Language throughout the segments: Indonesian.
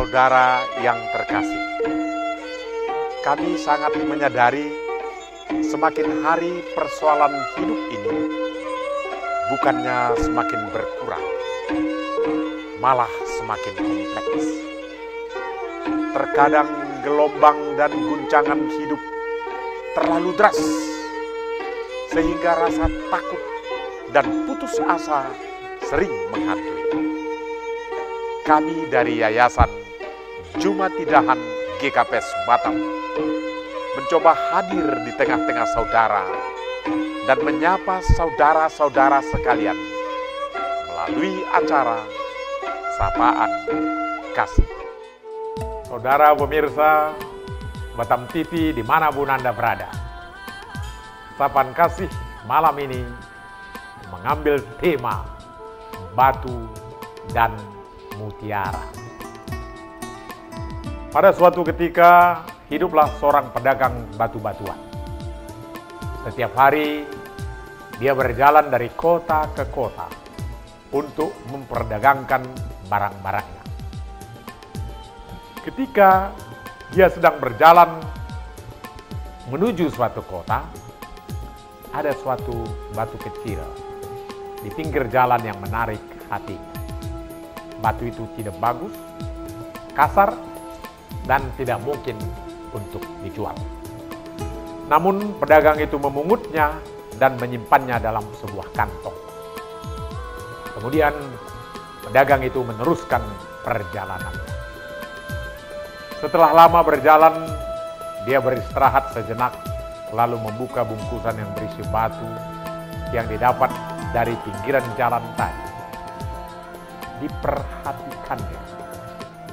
Saudara yang terkasih, kami sangat menyadari semakin hari persoalan hidup ini bukannya semakin berkurang, malah semakin kompleks. Terkadang gelombang dan guncangan hidup terlalu deras, sehingga rasa takut dan putus asa sering menghantui. Kami dari Yayasan Jumatidahan GKPS Batam mencoba hadir di tengah-tengah saudara dan menyapa saudara-saudara sekalian melalui acara Sapaan Kasih. Saudara pemirsa Batam TV dimanapun Anda berada, Sapaan Kasih malam ini mengambil tema batu dan mutiara. Pada suatu ketika, hiduplah seorang pedagang batu-batuan. Setiap hari, dia berjalan dari kota ke kota untuk memperdagangkan barang-barangnya. Ketika dia sedang berjalan menuju suatu kota, ada suatu batu kecil di pinggir jalan yang menarik hatinya. Batu itu tidak bagus, kasar, dan tidak mungkin untuk dijual. Namun pedagang itu memungutnya dan menyimpannya dalam sebuah kantong. Kemudian pedagang itu meneruskan perjalanannya. Setelah lama berjalan, dia beristirahat sejenak, lalu membuka bungkusan yang berisi batu yang didapat dari pinggiran jalan tadi. Diperhatikannya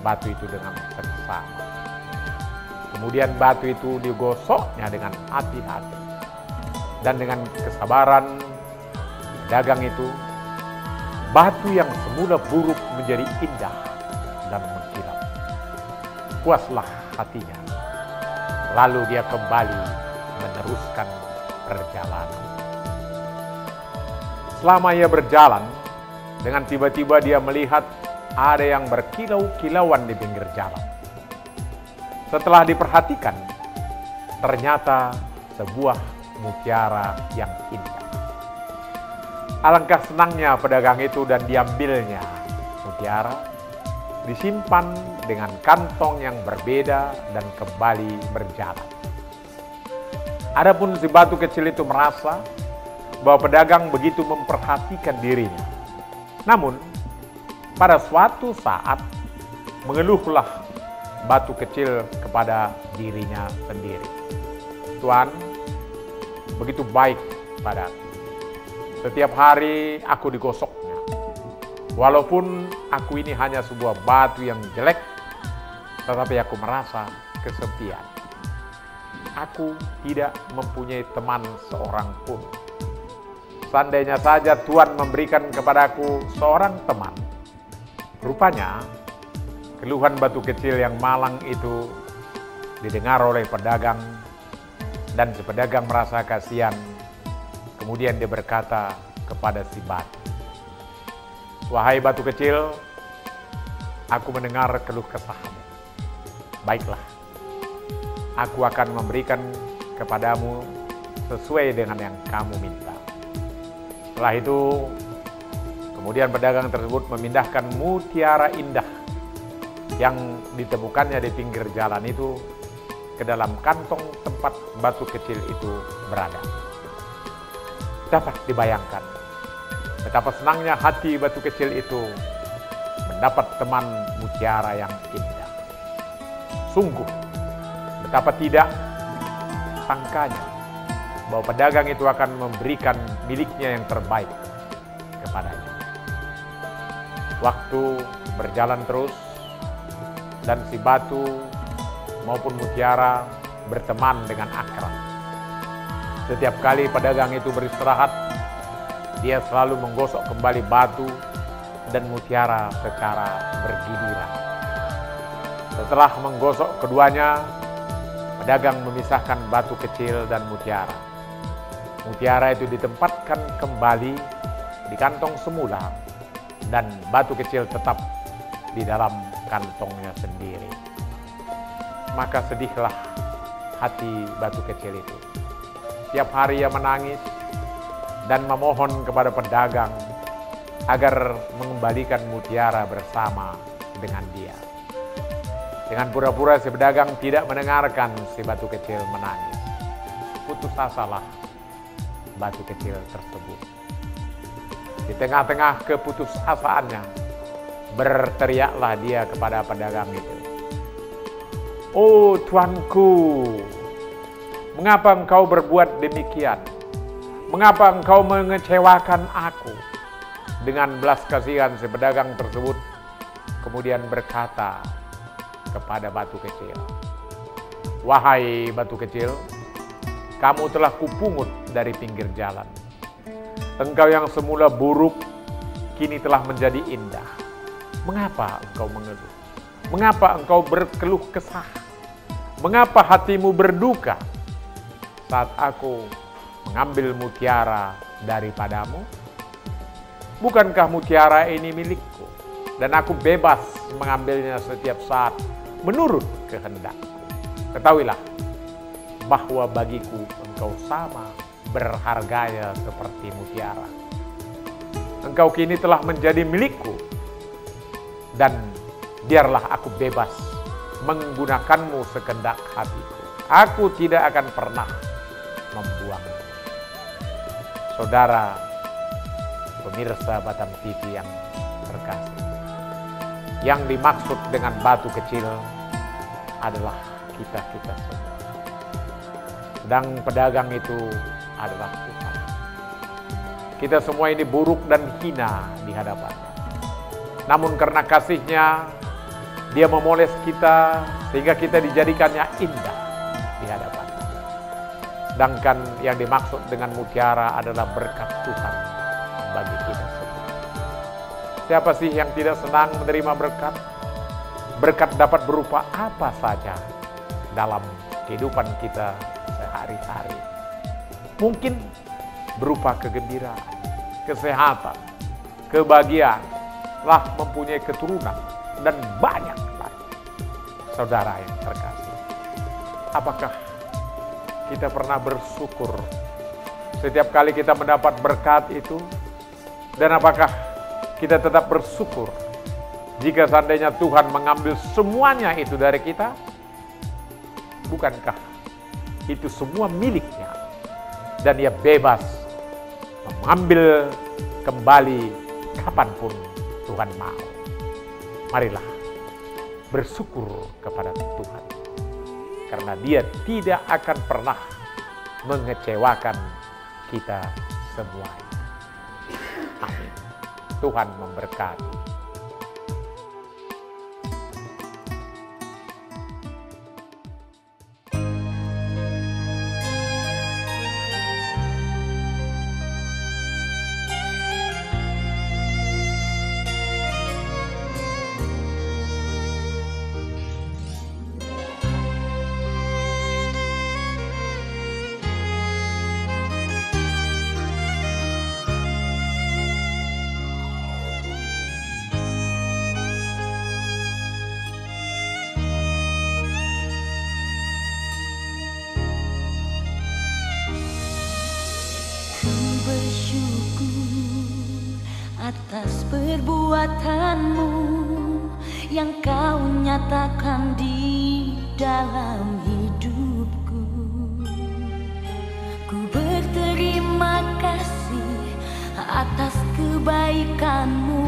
batu itu dengan seksama. Kemudian batu itu digosoknya dengan hati-hati. Dan dengan kesabaran pedagang itu, batu yang semula buruk menjadi indah dan mengkilap. Puaslah hatinya. Lalu dia kembali meneruskan perjalanan. Selama ia berjalan, dengan tiba-tiba dia melihat ada yang berkilau-kilauan di pinggir jalan. Setelah diperhatikan, ternyata sebuah mutiara yang indah. Alangkah senangnya pedagang itu dan diambilnya mutiara, disimpan dengan kantong yang berbeda dan kembali berjalan. Adapun si batu kecil itu merasa bahwa pedagang begitu memperhatikan dirinya. Namun, pada suatu saat mengeluhlah batu kecil kepada dirinya sendiri. Tuhan, begitu baik padaku. Setiap hari aku digosoknya. Walaupun aku ini hanya sebuah batu yang jelek, tetapi aku merasa kesepian. Aku tidak mempunyai teman seorang pun. Seandainya saja Tuhan memberikan kepadaku seorang teman. Rupanya, keluhan batu kecil yang malang itu didengar oleh pedagang, dan si pedagang merasa kasihan. Kemudian dia berkata kepada si batu, "Wahai batu kecil, aku mendengar keluh kesahmu. Baiklah, aku akan memberikan kepadamu sesuai dengan yang kamu minta." Setelah itu, kemudian pedagang tersebut memindahkan mutiara indah yang ditemukannya di pinggir jalan itu ke dalam kantong tempat batu kecil itu berada. Dapat dibayangkan betapa senangnya hati batu kecil itu mendapat teman mutiara yang indah. Sungguh, betapa tidak sangkanya bahwa pedagang itu akan memberikan miliknya yang terbaik kepadanya. Waktu berjalan terus, dan si batu maupun mutiara berteman dengan akrab. Setiap kali pedagang itu beristirahat, dia selalu menggosok kembali batu dan mutiara secara bergiliran. Setelah menggosok keduanya, pedagang memisahkan batu kecil dan mutiara. Mutiara itu ditempatkan kembali di kantong semula, dan batu kecil tetap di dalam kantongnya sendiri. Maka sedihlah hati batu kecil itu. Tiap hari ia menangis dan memohon kepada pedagang agar mengembalikan mutiara bersama dengan dia. Dengan pura-pura si pedagang tidak mendengarkan si batu kecil menangis. Putus asalah batu kecil tersebut. Di tengah-tengah keputusasaannya, berteriaklah dia kepada pedagang itu. "Oh tuanku, mengapa engkau berbuat demikian? Mengapa engkau mengecewakan aku?" Dengan belas kasihan si pedagang tersebut kemudian berkata kepada batu kecil, "Wahai batu kecil, kamu telah kupungut dari pinggir jalan. Engkau yang semula buruk, kini telah menjadi indah. Mengapa engkau mengeluh? Mengapa engkau berkeluh kesah? Mengapa hatimu berduka saat aku mengambil mutiara daripadamu? Bukankah mutiara ini milikku, dan aku bebas mengambilnya setiap saat menurut kehendakku? Ketahuilah bahwa bagiku engkau sama berharganya seperti mutiara. Engkau kini telah menjadi milikku, dan biarlah aku bebas menggunakanmu sekehendak hatiku. Aku tidak akan pernah membuangmu." Saudara pemirsa Batam TV yang terkasih, yang dimaksud dengan batu kecil adalah kita-kita semua. Sedang pedagang itu adalah Tuhan. Kita semua ini buruk dan hina di hadapannya. Namun karena kasih-Nya, Dia memoles kita sehingga kita dijadikannya indah di hadapannya. Sedangkan yang dimaksud dengan mutiara adalah berkat Tuhan bagi kita semua. Siapa sih yang tidak senang menerima berkat? Berkat dapat berupa apa saja dalam kehidupan kita sehari-hari. Mungkin berupa kegembiraan, kesehatan, kebahagiaan, lah mempunyai keturunan, dan banyak lagi. Saudara yang terkasih, apakah kita pernah bersyukur setiap kali kita mendapat berkat itu? Dan apakah kita tetap bersyukur jika seandainya Tuhan mengambil semuanya itu dari kita? Bukankah itu semua milik-Nya, dan Ia bebas mengambil kembali kapanpun Tuhan mau? Marilah bersyukur kepada Tuhan, karena Dia tidak akan pernah mengecewakan kita semuanya. Amin. Tuhan memberkati. Atas perbuatanmu yang Kau nyatakan di dalam hidupku, ku berterima kasih atas kebaikanmu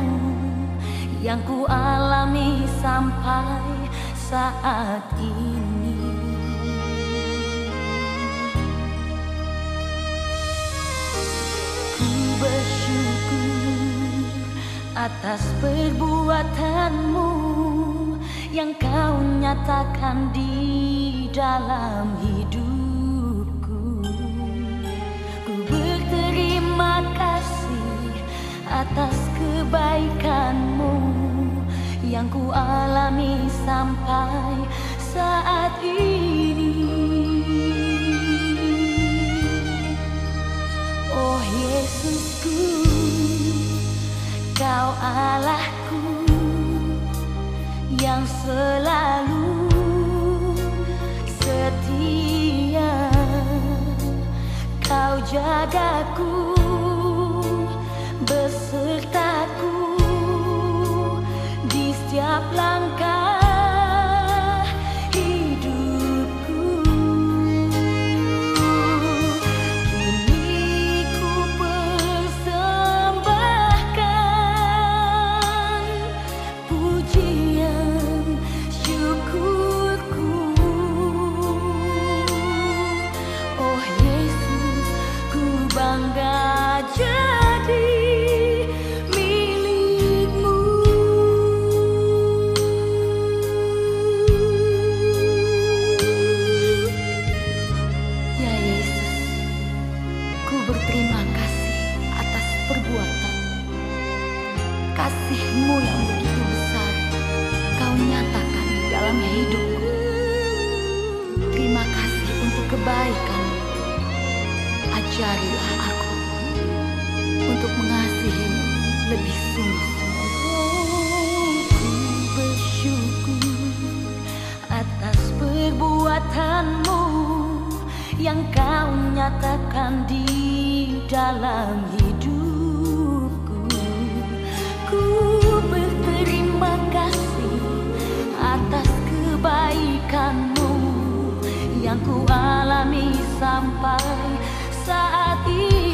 yang ku alami sampai saat ini. Ku bersyukur atas perbuatanmu yang Kau nyatakan di dalam hidupku. Ku berterima kasih atas kebaikanmu yang ku alami sampai saat ini. Oh Yesusku, Kau Allahku yang selalu setia. Kau jagaku besertaku di setiap langkah hidupku. Kini ku persembahkan pujian syukurku. Oh Yesus, ku bangga jadi milikmu. Ya Yesus, ku berterima kasih atas perbuatan kasih-Mu yang begitu besar Kau nyatakan dalam hidupku. Terima kasih untuk kebaikan. Ajarilah aku untuk mengasihi-Mu lebih sungguh-sungguh. Ku bersyukur atas perbuatan-Mu yang Kau nyatakan di dalam hidupku. Ku berterima kasih atas kebaikan-Mu yang ku alami sampai saat ini.